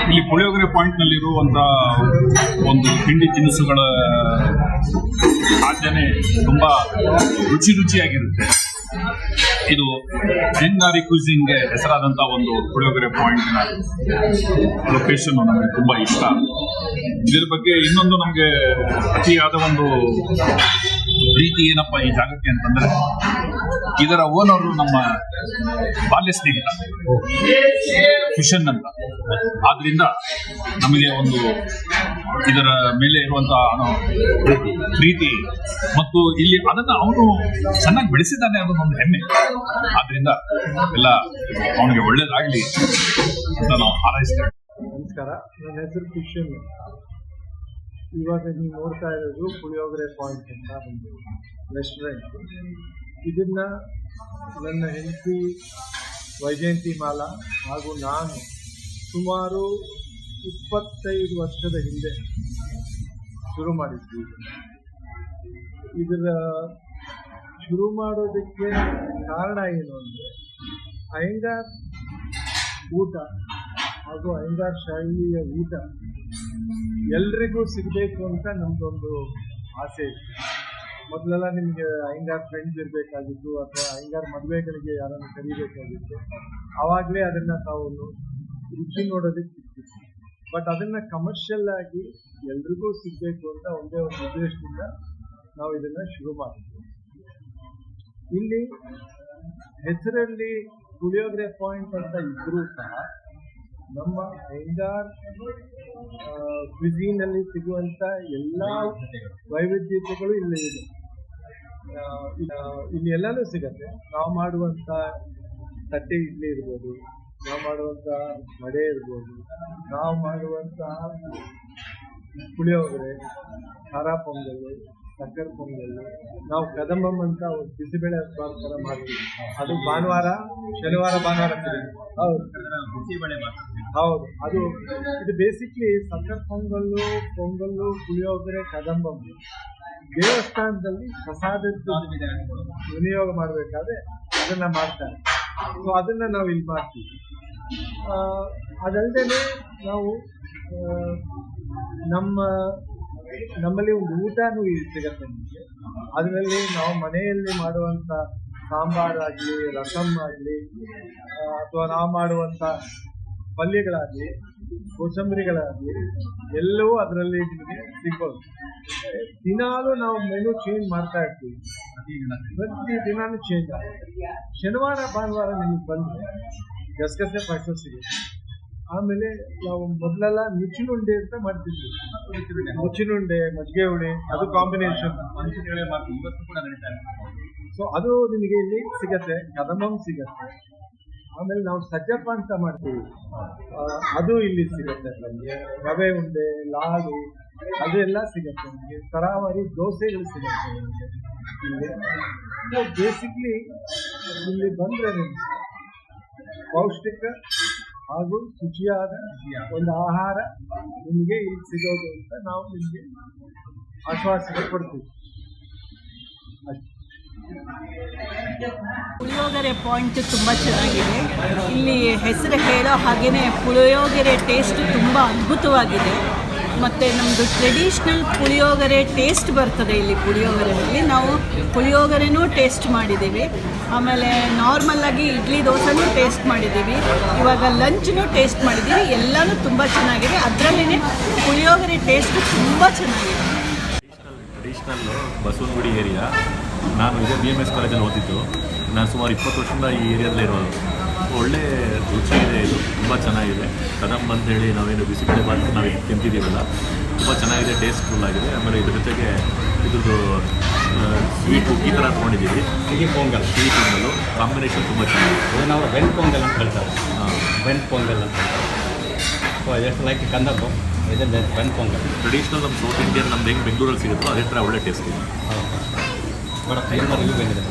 ಇಲ್ಲಿ ಪುಳಿಯೋಗರೆ ಪಾಯಿಂಟ್ನಲ್ಲಿರುವಂಥ ಒಂದು ತಿಂಡಿ ತಿನಿಸುಗಳ ಖಾದ್ಯನೇ ತುಂಬ ರುಚಿಯಾಗಿರುತ್ತೆ. ಇದು ಬೆಂಗಾರಿ ಕ್ಯೂಸಿನ್ಗೆ ಹೆಸರಾದಂಥ ಒಂದು ಪುಳಿಯೋಗರೆ ಪಾಯಿಂಟ್ನ ಲೊಕೇಶನ್ ನಮಗೆ ತುಂಬ ಇಷ್ಟ. ಇದರ ಬಗ್ಗೆ ಇನ್ನೊಂದು ನಮಗೆ ಅತಿಯಾದ ಒಂದು ಪ್ರೀತಿ ಏನಪ್ಪ ಈ ಜಾಗಕ್ಕೆ ಅಂತಂದ್ರೆ, ಇದರ ಓನರು ನಮ್ಮ ಬಾಲ್ಯ ಸ್ನೇಹಿತ ಕಿಶನ್ ಅಂತ. ಆದ್ರಿಂದ ನಮಗೆ ಒಂದು ಇದರ ಮೇಲೆ ಇರುವಂತಹ ಪ್ರೀತಿ ಮತ್ತು ಇಲ್ಲಿ ಅದನ್ನ ಅವನು ಚೆನ್ನಾಗಿ ಬೆಳೆಸಿದ್ದಾನೆ ಅನ್ನೋದು ಒಂದು ಹೆಮ್ಮೆ. ಆದ್ರಿಂದ ಎಲ್ಲ ಅವನಿಗೆ ಒಳ್ಳೇದಾಗ್ಲಿ ಅಂತ ನಾವು ಹಾರೈಸ್ತೇವೆ. ನಮಸ್ಕಾರ, ನನ್ನ ಹೆಸರು ಕಿಶನ್. ಇವಾಗ ನೀವು ನೋಡ್ತಾ ಇರೋದು ಪುಳಿಯೋಗರೆ ಪಾಯಿಂಟ್ ಅಂತ ಒಂದು ರೆಸ್ಟೋರೆಂಟ್. ಇದನ್ನ ನನ್ನ ಹೆಂಡತಿ ವೈಜಯಂತಿ ಮಾಲಾ ಹಾಗೂ ನಾನು ಸುಮಾರು 25 ವರ್ಷದ ಹಿಂದೆ ಶುರು ಮಾಡಿದ್ವಿ. ಇದರ ಶುರು ಮಾಡೋದಕ್ಕೆ ಕಾರಣ ಏನು ಅಂದರೆ, ಅಯ್ಯಂಗಾರ್ ಊಟ ಹಾಗೂ ಅಯ್ಯಂಗಾರ್ ಶೈಲಿಯ ಊಟ ಎಲ್ರಿಗೂ ಸಿಗಬೇಕು ಅಂತ ನಮ್ದೊಂದು ಆಸೆ ಇತ್ತು. ಮೊದಲೆಲ್ಲ ನಿಮಗೆ ಅಯ್ಯಂಗಾರ್ ಫ್ರೆಂಡ್ಸ್ ಇರಬೇಕಾಗಿತ್ತು ಅಥವಾ ಅಯ್ಯಂಗಾರ್ ಮದುವೆಗಳಿಗೆ ಯಾರನ್ನು ಕರಿಬೇಕಾಗಿತ್ತು. ಆವಾಗಲೇ ಅದನ್ನು ತಾವು ರುಚಿ ನೋಡೋದಕ್ಕೆ ಸಿಗ್ತಿತ್ತು. ಬಟ್ ಅದನ್ನು ಕಮರ್ಷಿಯಲ್ ಆಗಿ ಎಲ್ರಿಗೂ ಸಿಗಬೇಕು ಅಂತ ಒಂದೇ ಒಂದು ಉದ್ದೇಶದಿಂದ ನಾವು ಇದನ್ನು ಶುರು ಮಾಡಿದ್ವಿ. ಇಲ್ಲಿ ಹೆಸರಲ್ಲಿ ಪುಳಿಯೋಗರೆ ಪಾಯಿಂಟ್ ಅಂತ ಇದ್ರೂ ಸಹ ನಮ್ಮ ಅಯ್ಯಂಗಾರ್ ಕ್ವಿಝೀನಲ್ಲಿ ಸಿಗುವಂಥ ಎಲ್ಲ ವೈವಿಧ್ಯತೆಗಳು ಇಲ್ಲಿ ಇದೆ. ಇಲ್ಲಿ ಎಲ್ಲನೂ ಸಿಗತ್ತೆ. ನಾವು ಮಾಡುವಂಥ ತಟ್ಟೆ ಇಡ್ಲಿ ಇರ್ಬೋದು, ನಾವು ಮಾಡುವಂಥ ವಡೆ ಇರ್ಬೋದು, ನಾವು ಮಾಡುವಂಥ ಪುಳಿಯೋಗರೆ, ಖಾರ ಪೊಂಗಲ್ಲು, ಸಕ್ಕರೆ ಪೊಂಗಲ್ಲು, ನಾವು ಕದಂಬಂ ಅಂತ ಒಂದು ಬಿಸಿಬೇಳೆ ಥರ ಮಾಡ್ತೀವಿ. ಅದು ಶನಿವಾರ ಭಾನುವಾರ ಹೌದು ಹೌದು. ಇದು ಬೇಸಿಕ್ಲಿ ಸಕ್ಕರೆ ಪೊಂಗಲ್ಲು, ಪುಳಿಯೋಗರೆ, ಕದಂಬಂ ದೇವಸ್ಥಾನದಲ್ಲಿ ಪ್ರಸಾದದ ವಿನಿಯೋಗ ಮಾಡಬೇಕಾದ್ರೆ ಅದನ್ನ ಮಾಡ್ತಾರೆ. ಸೊ ಅದನ್ನ ನಾವು ಇಲ್ಲಿ ಮಾಡ್ತೀವಿ. ಅದಲ್ಲದೆ ನಾವು ನಮ್ಮಲ್ಲಿ ಒಂದು ಊಟನೂ ಇಲ್ಲಿ ಸಿಗತ್ತೆ ನಮಗೆ. ಅದರಲ್ಲಿ ನಾವು ಮನೆಯಲ್ಲಿ ಮಾಡುವಂಥ ಸಾಂಬಾರಾಗಲಿ, ರಸಮ್ ಆಗಲಿ, ಅಥವಾ ನಾವು ಮಾಡುವಂಥ ಪಲ್ಯಗಳಾಗಲಿ, ಕೋಸಂಬರಿಗಳಾಗಲಿ ಎಲ್ಲವೂ ಅದರಲ್ಲಿ ನಿಮಗೆ ಸಿಗ್ಬೋದು. ದಿನಾಲೂ ನಾವು ಮೆನು ಚೇಂಜ್ ಮಾಡ್ತಾ ಇರ್ತೀವಿ. ಪ್ರತಿ ದಿನಾನು ಚೇಂಜ್ ಆಗುತ್ತೆ. ಶನಿವಾರ ಭಾನುವಾರ ನಿಮಗೆ ಬಂದರೆ ಗಸಗಸೆ ಪಾಯಸ ಸಿಗುತ್ತೆ. ಆಮೇಲೆ ನಾವು ಮೊದಲೆಲ್ಲ ನುಚ್ಚಿನುಂಡೆ ಅಂತ ಮಾಡ್ತಿದ್ವಿ. ನುಚ್ಚಿನುಂಡೆ, ಮಜ್ಜಿಗೆ ಹುಳಿ, ಅದು ಕಾಂಬಿನೇಷನ್. ಸೊ ಅದು ನಿಮಗೆ ಇಲ್ಲಿ ಸಿಗತ್ತೆ. ಕದಂಬಂ ಸಿಗತ್ತೆ. ಆಮೇಲೆ ನಾವು ಸಜ್ಜಪ್ಪ ಅಂತ ಮಾಡ್ತೀವಿ, ಅದು ಇಲ್ಲಿ ಸಿಗತ್ತೆ. ನಮಗೆ ರವೆ ಉಂಡೆ, ಲಾಡು ಅದೆಲ್ಲ ಸಿಗತ್ತೆ. ನಮಗೆ ತರಾವರಿ ದೋಸೆಗಳು ಸಿಗತ್ತೆ ನಮಗೆ ಇಲ್ಲಿ. ಬೇಸಿಕ್ಲಿ ಇಲ್ಲಿ ಬಂದರೆ ನಿಮಗೆ ಪೌಷ್ಟಿಕ ಹಾಗೂ ಶುಚಿಯಾದ ಒಂದು ಆಹಾರ ನಿಮಗೆ ಇಲ್ಲಿ ಸಿಗೋದು ಅಂತ ನಾವು ನಿಮಗೆ ಆಶ್ವಾಸನೆ ಕೊಡ್ತೀವಿ. ಪುಳಿಯೋಗರೆ ಪಾಯಿಂಟ್ ತುಂಬ ಚೆನ್ನಾಗಿದೆ. ಇಲ್ಲಿ ಹೆಸರು ಹೇಳೋ ಹಾಗೆಯೇ ಪುಳಿಯೋಗರೆ ಟೇಸ್ಟ್ ತುಂಬ ಅದ್ಭುತವಾಗಿದೆ. ಮತ್ತು ನಮ್ಮದು ಟ್ರೆಡಿಷ್ನಲ್ ಪುಳಿಯೋಗರೆ ಟೇಸ್ಟ್ ಬರ್ತದೆ ಇಲ್ಲಿ ಪುಳಿಯೋಗರೆಯಲ್ಲಿ. ನಾವು ಪುಳಿಯೋಗರೆನೂ ಟೇಸ್ಟ್ ಮಾಡಿದ್ದೀವಿ. ಆಮೇಲೆ ನಾರ್ಮಲ್ಲಾಗಿ ಇಡ್ಲಿ ದೋಸೆನೂ ಟೇಸ್ಟ್ ಮಾಡಿದ್ದೀವಿ. ಇವಾಗ ಲಂಚ್ನೂ ಟೇಸ್ಟ್ ಮಾಡಿದ್ದೀವಿ. ಎಲ್ಲನೂ ತುಂಬ ಚೆನ್ನಾಗಿದೆ. ಅದರಲ್ಲೇ ಪುಳಿಯೋಗರೆ ಟೇಸ್ಟ್ ತುಂಬ ಚೆನ್ನಾಗಿದೆ. ಟ್ರೆಡಿಷ್ನಲ್ಲು ಬಸವನಗುಡಿ ಏರಿಯಾ. ನಾನು ಇದೇ BMS ಕಾಲೇಜಲ್ಲಿ ಓದಿದ್ದು. ನಾನು ಸುಮಾರು 20 ವರ್ಷದಿಂದ ಈ ಏರಿಯಾದಲ್ಲೇ ಇರೋದು. ಒಳ್ಳೆ ರುಚಿ ಇದೆ. ಇದು ತುಂಬ ಚೆನ್ನಾಗಿದೆ. ಕದಂಬ ಅಂತೇಳಿ ನಾವೇನು ಬಿಸಿಬೇಳೆ ಬಾತ್ ನಾವು ತಿಂತಿದ್ದೀವಲ್ಲ, ತುಂಬ ಚೆನ್ನಾಗಿದೆ, ಟೇಸ್ಟ್ಫುಲ್ ಆಗಿದೆ. ಆಮೇಲೆ ಇದ್ರ ಜೊತೆಗೆ ಇದ್ರದ್ದು ಸ್ವೀಟ್ ಕುಕ್ಕಿ ಥರ ತೊಗೊಂಡಿದ್ದೀವಿ. ಸಿಹಿ ಪೊಂಗಲ್ಲು ಕಾಂಬಿನೇಷನ್ ತುಂಬ ಚೆನ್ನಾಗಿದೆ. ನಾವು ಬೆನ್ ಪೊಂಗಲ್ ಅಂತ ಹೇಳ್ತಾರೆ. ಬೆನ್ ಪೊಂಗಲ್ ಅಂತ. ಸೊ ಎಷ್ಟು ಲೈಕ್ ಕಂದಪ್ಪ ಇದೆ ಬೆನ್ ಪೊಂಗಲ್. ಟ್ರೆಡಿಷ್ನಲ್ ನಮ್ಮ ಸೌತ್ ಇಂಡಿಯನ್ ನಮ್ದು ಹೆಂಗೆ ಬೆಂಗಳೂರಲ್ಲಿ ಸಿಗುತ್ತೋ ಅದೇ ಥರ ಒಳ್ಳೆ ಟೇಸ್ಟ್ ಇದೆ. ಮೇಡಮ್ ಏನು ರಿವ್ಯೂ ಬಂದಿದೆ?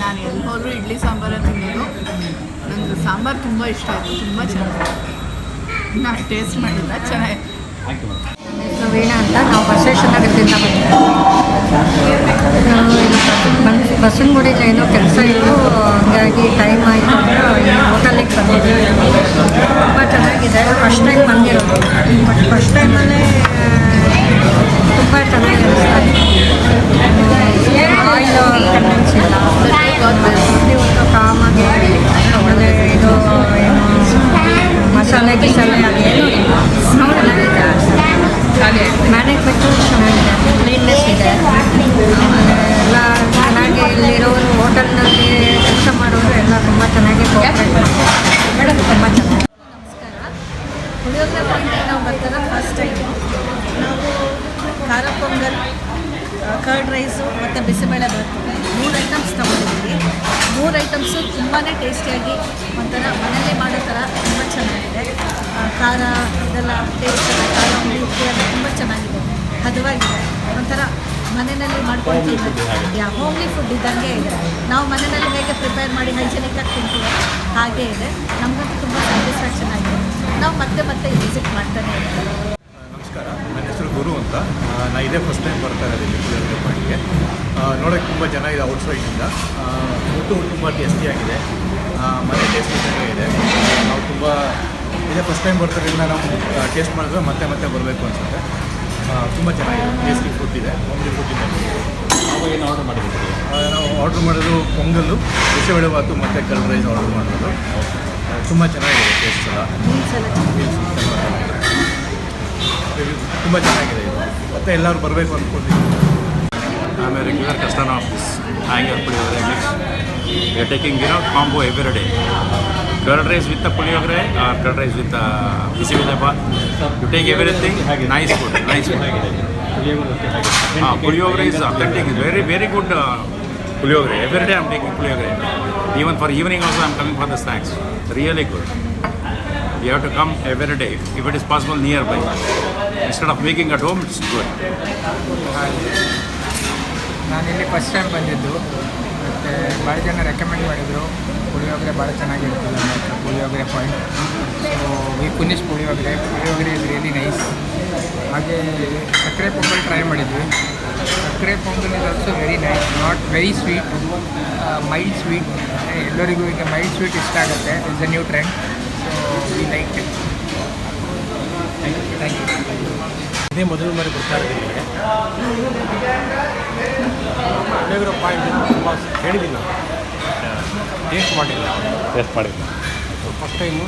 ನಾನು ಎಲ್ಲಿ ಹೋದರೂ ಇಡ್ಲಿ ಸಾಂಬಾರು ತಿನ್ನೋದು. ನನಗೆ ಸಾಂಬಾರು ತುಂಬ ಇಷ್ಟ ಆಯಿತು, ತುಂಬ ಚೆನ್ನಾಗಿದೆ. ನಾನು ಟೇಸ್ಟ್ ಮಾಡಿಲ್ಲ, ಚೆನ್ನಾಗಿದೆ. Thank you madam. ವೀಣಾ ಅಂತ. ನಾವು ಬಸವೇಶ್ವರನಗರದಿಂದ ಬಂದಿದ್ದೀವಿ. ಬಸವನಗುಡಿಲಿ ಏನೋ ಕೆಲಸ ಇತ್ತು, ಹಾಗಾಗಿ ಟೈಮ್ ಆಯಿತು ಅಂದರೆ ಈ ಹೋಟೆಲಿಗೆ ಬಂದಿದ್ದೀವಿ. ತುಂಬ ಚೆನ್ನಾಗಿ ಗಲಾಟೆ ಸಲಹೆ ಅದೇನು ಇಲ್ಲ ಮ್ಯಾನೇಜ್ಮೆಂಟು ಚೆನ್ನಾಗಿದೆ, ಕ್ಲೀನ್ನೆಸ್ ಇದೆ, ಎಲ್ಲ ಚೆನ್ನಾಗಿ ಇಲ್ಲಿರೋರು ಹೋಟೆಲ್ನಲ್ಲಿ ಕೆಲಸ ಮಾಡೋರು ಎಲ್ಲ ತುಂಬ ಚೆನ್ನಾಗಿ ಕೋಆಪ್ರೇಟ್ ಮಾಡ್ತಾರೆ, ತುಂಬ ಚೆನ್ನಾಗಿ. ಪುಳಿಯೋಗರೆ ಪಾಯಿಂಟಿಗೆ ನಾವು ಬರ್ತಾರೆ ಫಸ್ಟ್ ಟೈಮ್. ನಾವು ಖಾರ ಪೊಂಗಲ್, ಕರ್ಡ್ ರೈಸು ಮತ್ತು ಬಿಸಿಬೇಳೆ ಬಾತು 3 ಐಟಮ್ಸ್ ತೊಗೊಂಡಿದ್ದೀವಿ. 3 ಐಟಮ್ಸು ತುಂಬಾ ಟೇಸ್ಟಿಯಾಗಿ ಒಂಥರ ಮನೆಯಲ್ಲೇ ಮಾಡೋ ಥರ ತುಂಬ ಚೆನ್ನಾಗಿದೆ. ಖಾರ ಇದೆಲ್ಲ ಟೇಸ್ಟ್ ಎಲ್ಲ ಖಾರ ಹುಳಿ ಉಪ್ಪು ಎಲ್ಲ ತುಂಬ ಚೆನ್ನಾಗಿದೆ, ಹದವಾಗಿದೆ. ಒಂಥರ ಮನೆಯಲ್ಲಿ ಮಾಡ್ಕೊಂಡು ಹೋಮ್ಲಿ ಫುಡ್ ಇದ್ದಂಗೆ ಇದೆ. ನಾವು ಮನೆಯಲ್ಲಿ ಹೇಗೆ ಪ್ರಿಪೇರ್ ಮಾಡಿ ಹೈಜೆನಿಕ್ಕಾಗಿ ತಿಂತೀವಿ ಹಾಗೇ ಇದೆ. ನಮಗಂತೂ ತುಂಬ ಸ್ಯಾಟಿಸ್ಫ್ಯಾಕ್ಷನ್ ಆಗಿದೆ. ನಾವು ಮತ್ತೆ ಮತ್ತೆ ವಿಸಿಟ್ ಮಾಡ್ತಾನೆ ಇದ್ದೀವಿ. ನಮಸ್ಕಾರ, ನನ್ನ ಹೆಸರು ಗುರು ಅಂತ. ನಾನು ಇದೇ ಫಸ್ಟ್ ಟೈಮ್ ಬರ್ತಾ ಇರೋದು ಇಲ್ಲಿ ಪುಳಿಯೋಗರೆ ಪಾಯಿಂಟ್ಗೆ. ನೋಡೋಕ್ಕೆ ತುಂಬ ಚೆನ್ನಾಗಿದೆ ಔಟ್ಸೈಡಿಂದ. ಫುಡ್ಡು ತುಂಬ ಟೇಸ್ಟಿಯಾಗಿದೆ, ಮನೆ ಟೇಸ್ಟ್ ಇದ್ದಂಗೆ ಇದೆ. ನಾವು ತುಂಬ ಇದೇ ಫಸ್ಟ್ ಟೈಮ್ ಬರ್ತಾರಿಂದ ನಾವು ಟೇಸ್ಟ್ ಮಾಡಿದ್ರೆ ಮತ್ತೆ ಮತ್ತೆ ಬರಬೇಕು ಅನಿಸುತ್ತೆ. ತುಂಬ ಚೆನ್ನಾಗಿದೆ, ಟೇಸ್ಟಿ ಫುಡ್ ಇದೆ, ಹೋಮ್ಲಿ ಫುಡ್ ಇದೆ. ನಾವು ಏನು ಆರ್ಡರ್ ಮಾಡಿದ್ದೀವಿ? ನಾವು ಆರ್ಡ್ರ್ ಮಾಡೋದು ಪೊಂಗಲ್ಲು, ಬಿಸಿಬೇಳೆ ಬಾತು ಮತ್ತು ಕರ್ಡ್ ರೈಸ್ ಆರ್ಡರ್ ಮಾಡೋದು. ತುಂಬ ಚೆನ್ನಾಗಿದೆ ಟೇಸ್ಟ್ ಎಲ್ಲ, ತುಂಬ ಚೆನ್ನಾಗಿದೆ ಇದು. ಮತ್ತೆ ಎಲ್ಲರೂ ಬರಬೇಕು ಅಂದ್ಕೊಂಡಿದ್ದೀವಿ. I'm a regular customer of this Hanger Puliyogare mix. We are taking combo every day. Curd rice with the puliyogare or curd rice with the bisibele bath. You take everything. Nice food. Nice food. Puliyogare is authentic. Very very good puliyogare. Every day I'm taking puliyogare. Even for evening also I'm coming for the snacks. Really good. You have to come every day if it is possible nearby. Instead of making at home, it's good. ನಾನಿಲ್ಲಿ first time ಬಂದಿದ್ದು, ಮತ್ತು ಭಾಳ ಜನ recommend ಮಾಡಿದರು. ಪುಳಿಯೋಗರೆ ಭಾಳ ಚೆನ್ನಾಗಿರ್ತದೆ ಮತ್ತು Puliyogare Point. So we finish puliyogare is really nice. ಹಾಗೆ ಸಕ್ಕರೆ ಪೊಂಗಲ್ ಟ್ರೈ ಮಾಡಿದ್ವಿ. Sakkare pongal is also very nice, not very sweet, mild sweet. ಎಲ್ಲರಿಗೂ ಈಗ ಮೈಲ್ಡ್ ಸ್ವೀಟ್ ಇಷ್ಟ ಆಗುತ್ತೆ. It's a new trend. So we like it. Thank you. ಇದೇ ಮೊದಲು ಬಾರಿ ಬರ್ತಾ ಇದ್ದೀನಿ ಇಲ್ಲಿಗೆ. ಪುಳಿಯೋಗರೆ ಪಾಯಿಂಟ್ ತುಂಬ ಹೇಳಿದ್ದೀನಿ ನಾನು, ಟೇಸ್ಟ್ ಮಾಡಿಲ್ಲ. ಫಸ್ಟ್ ಟೈಮು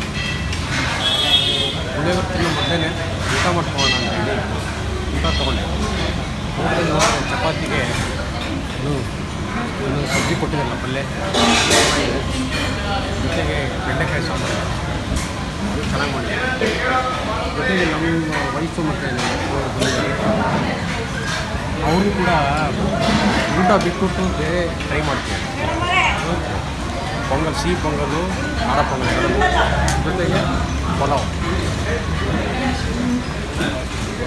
ಪುಳಿಯೋಗರೆ ತಿನ್ನೋ ಮೊದಲೇ ಊಟ ಮಾಡ್ಕೊಳ್ಳೋಣ ಅಂತ ಹೇಳಿ ಊಟ ತೊಗೊಂಡೆ. ಊಟದಲ್ಲಿ ನೋಡಿದ್ರೆ ಚಪಾತಿಗೆ ಒಂದು ಸಬ್ಜಿ ಕೊಟ್ಟಿದ್ದಲ್ಲ, ಪಲ್ಯ ಜೊತೆಗೆ ಬೆಂಡೆಕಾಯಿ ಸಾಂಬಾರು, ಅದು ಚೆನ್ನಾಗಿ ಮಾಡಿದೆ. ಜೊತೆಗೆ ನಮ್ಮ ವೈಫು ಮತ್ತು ಅವರು ಕೂಡ ಊಟ ಬಿಟ್ಬಿಟ್ಟು ಬೇರೆ ಟ್ರೈ ಮಾಡ್ತೀವಿ. ಪೊಂಗಲ್, ಸಿಹಿ ಪೊಂಗಲ್ಲು, ಖಾರ ಪೊಂಗಲ್, ಜೊತೆಗೆ ಪಲಾವ್.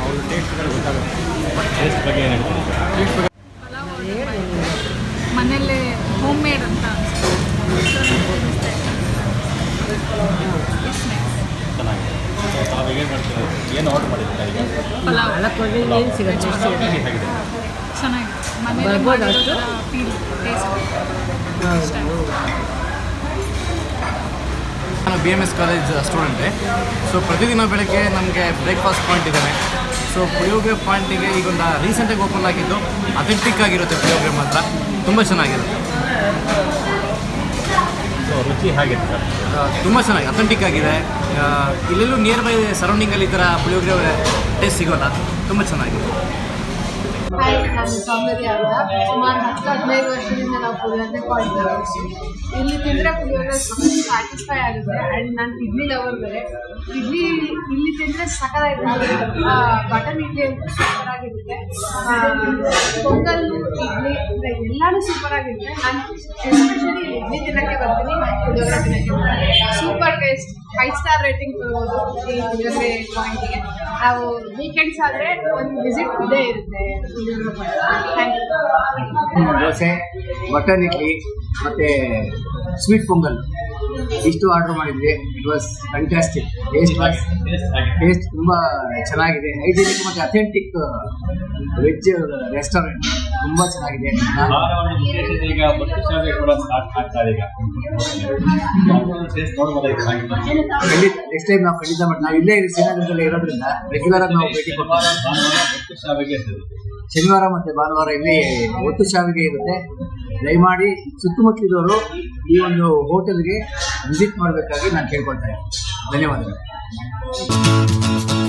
ಅವ್ರ ಟೇಸ್ಟ್ಗಳು ಗೊತ್ತಾಗುತ್ತೆ. ಟೇಸ್ಟ್ ಬಗ್ಗೆ ಏನು ಹೇಳ್ತೀವಿ? ಮನೆಯಲ್ಲೇ ಹೋಮ್ ಮೇಡ್ ಅಂತ ಚೆನ್ನಾಗಿದೆ. ತಾವು ಏನು ಮಾಡ್ತೀವಿ? ಏನು ಆರ್ಡರ್ ಮಾಡಿದ್ದೀರಾ ಈಗ? ಪಲಾವ್ ಹೇಗಿದೆ? ಚೆನ್ನಾಗಿದೆ, ಮನೆಯಲ್ಲೇ ಮಾಡೋ ಫೀಲ್ ಟೇಸ್ಟ್. ನಾನು BMS ಕಾಲೇಜ್ ಸ್ಟೂಡೆಂಟೇ. ಸೊ ಪ್ರತಿದಿನ ಬೆಳಗ್ಗೆ ನಮಗೆ ಬ್ರೇಕ್ಫಾಸ್ಟ್ ಪಾಯಿಂಟ್ ಇದ್ದಾನೆ. ಸೊ ಪುಳಿಯೋಗರೆ ಪಾಯಿಂಟಿಗೆ ಈಗೊಂದು ರೀಸೆಂಟಾಗಿ ಓಪನ್ ಆಗಿದ್ದು, ಅಥೆಂಟಿಕ್ ಆಗಿರುತ್ತೆ ಪುಳಿಯೋಗರೆ ಮಾತ್ರ, ತುಂಬ ಚೆನ್ನಾಗಿರುತ್ತೆ. ಸೊ ರುಚಿ ಹೇಗಿದೆ ಸರ್? ತುಂಬ ಚೆನ್ನಾಗಿ ಅಥೆಂಟಿಕ್ ಆಗಿದೆ. ಇಲ್ಲೆಲ್ಲೂ ನಿಯರ್ ಬೈ ಸರೌಂಡಿಂಗಲ್ಲಿ ಈ ಥರ ಪುಳಿಯೋಗರೆ ಟೇಸ್ಟ್ ಸಿಗೋಲ್ಲ, ತುಂಬ ಚೆನ್ನಾಗಿದೆ. ಹಾಯ್, ನಾನು ಸೌಂದರ್ಯ ಅಂತ. ಸುಮಾರು 10-15 ವರ್ಷದಿಂದ ನಾವು ಪುಳಿಯೋಗರೆ ಪಾಯಿಂಟ್ ಇಲ್ಲಿ ತಿಂದರೆ ಪುಳಿಯೋಗರೆ ಸ್ಯಾಟಿಸ್ಫೈ ಆಗುತ್ತೆ. ಆ್ಯಂಡ್ ನಾನು ಇಡ್ಲಿ ಲವರ್ ಬೇರೆ. ಇಡ್ಲಿ ಇಲ್ಲಿ ತಿಂದರೆ ಸಕ್ಕತ್ತಾಗಿರುತ್ತೆ. ಬಟನ್ ಇಡ್ಲಿ ಅಂತೂ ಸೂಪರ್ ಆಗಿರುತ್ತೆ. ಪೊಂಗಲ್ಲು, ಇಡ್ಲಿ ಎಲ್ಲನೂ ಸೂಪರ್ ಆಗಿರುತ್ತೆ. ನಾನು ಎಸ್ಪೆಷಲಿ ಇಡ್ಲಿ ತಿನ್ನೋಕ್ಕೆ ಬರ್ತೀನಿ, ಪುಳಿಯೋಗರೆ ತಿನ್ನೋಕ್ಕೆ ಬರ್ತೀನಿ. ಸೂಪರ್ ಟೇಸ್ಟ್, 5 ಸ್ಟಾರ್ ರೇಟಿಂಗ್ ಕೊಡ್ಬೋದು ಈ ಪುಳಿಯೋಗರೆ ಪಾಯಿಂಟಿಗೆ. ನಾವು ವೀಕೆಂಡ್ಸ್ ಆದರೆ ಒಂದು ವಿಸಿಟ್ ಇದೇ ಇರುತ್ತೆ Puliyogare Point. Thank you. Dosa, mutton idli ಮತ್ತು ಸ್ವೀಟ್ ಪೊಂಗಲ್ ಇಷ್ಟು ಆರ್ಡ್ರ್ ಮಾಡಿದ್ವಿ. It was fantastic. ಟೇಸ್ಟ್ ತುಂಬ ಚೆನ್ನಾಗಿದೆ. ಹೈಜೆನಿಕ್ ಮತ್ತು ಅಥೆಂಟಿಕ್ ವೆಜ್ ರೆಸ್ಟೋರೆಂಟ್, ತುಂಬ ಚೆನ್ನಾಗಿದೆ. ಈಗ ಬಟ್ಟು ಸೇವೆ ಕೂಡ ಸ್ಟಾರ್ಟ್ ಆಗ್ತಾ ಇದೆ. ಟೇಸ್ಟ್ ನೋಡ್ಬೋದಾಗಿದೆ. ಖಂಡಿತ ನೆಕ್ಸ್ಟ್ ಟೈಮ್ ನಾವು ಖಂಡಿತ ಬಟ್ ನಾವು ಇಲ್ಲೇ ಶ್ರೀನಗರದಲ್ಲಿ ಇರೋದ್ರಿಂದ ರೆಗ್ಯುಲರ್ ಆಗಿ ನಾವು ಭೇಟಿ ಕೊಡ್ತೀವಿ. ಶನಿವಾರ ಮತ್ತು ಭಾನುವಾರ ಇಲ್ಲಿ ಒಟ್ಟು ಶಾವಿಗೆ ಇರುತ್ತೆ. ದಯಮಾಡಿ ಸುತ್ತಮುತ್ತಲಿರೋರು ಈ ಒಂದು ಹೋಟೆಲ್ಗೆ ವಿಸಿಟ್ ಮಾಡಬೇಕಾಗಿ ನಾನು ಕೇಳ್ಕೊಳ್ತಾ ಇದ್ದೀನಿ. ಧನ್ಯವಾದಗಳು. Thank you.